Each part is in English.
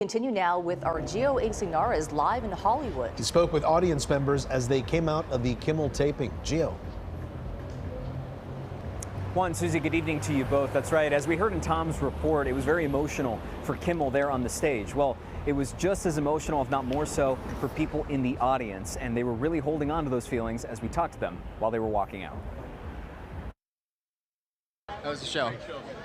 Continue now with our Gio Insignares live in Hollywood. He spoke with audience members as they came out of the Kimmel taping. Gio. Juan, Susie, good evening to you both. That's right. As we heard in Tom's report, it was very emotional for Kimmel there on the stage. Well, it was just as emotional, if not more so, for people in the audience. And they were really holding on to those feelings as we talked to them while they were walking out. That was the show.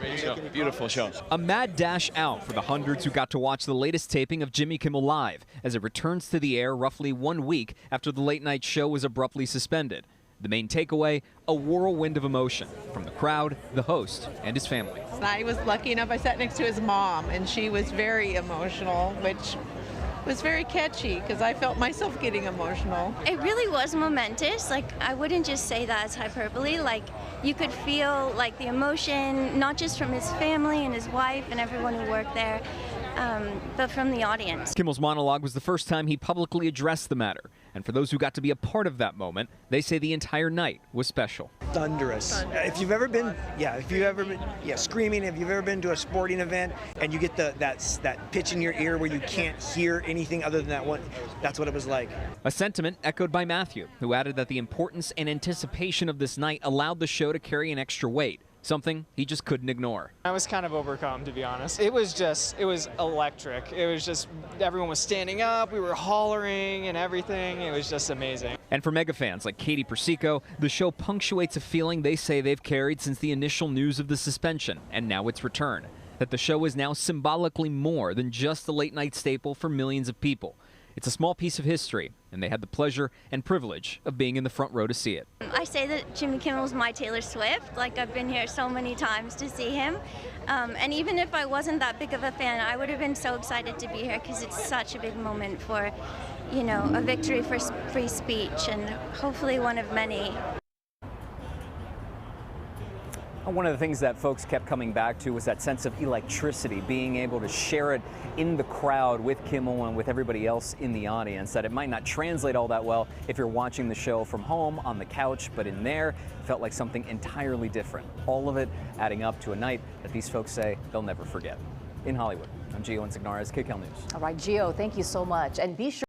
Great show. Beautiful show. A mad dash out for the hundreds who got to watch the latest taping of Jimmy Kimmel Live as it returns to the air roughly 1 week after the late-night show was abruptly suspended. The main takeaway, a whirlwind of emotion from the crowd, the host, and his family. I was lucky enough, I sat next to his mom, and she was very emotional, which was very catchy because I felt myself getting emotional. It really was momentous. Like, I wouldn't just say that as hyperbole. Like, you could feel like the emotion, not just from his family and his wife and everyone who worked there, but from the audience. Kimmel's monologue was the first time he publicly addressed the matter. And for those who got to be a part of that moment, they say the entire night was special. Thunderous. If you've ever been, screaming. If you've ever been to a sporting event and you get that pitch in your ear where you can't hear anything other than that one, that's what it was like. A sentiment echoed by Matthew, who added that the importance and anticipation of this night allowed the show to carry an extra weight. Something he just couldn't ignore. I was kind of overcome, to be honest. It was electric. It was just, everyone was standing up, we were hollering and everything. It was just amazing. And for mega fans like Katie Persico, the show punctuates a feeling they say they've carried since the initial news of the suspension and now its return. That the show is now symbolically more than just a late night staple for millions of people. It's a small piece of history, and they had the pleasure and privilege of being in the front row to see it. I say that Jimmy Kimmel's my Taylor Swift. Like, I've been here so many times to see him. And even if I wasn't that big of a fan, I would have been so excited to be here because it's such a big moment for, you know, a victory for free speech and hopefully one of many. One of the things that folks kept coming back to was that sense of electricity, being able to share it in the crowd with Kimmel and with everybody else in the audience, that it might not translate all that well if you're watching the show from home on the couch, but in there, it felt like something entirely different. All of it adding up to a night that these folks say they'll never forget. In Hollywood, I'm Gio Insignares, KCAL News. All right, Gio, thank you so much. And be sure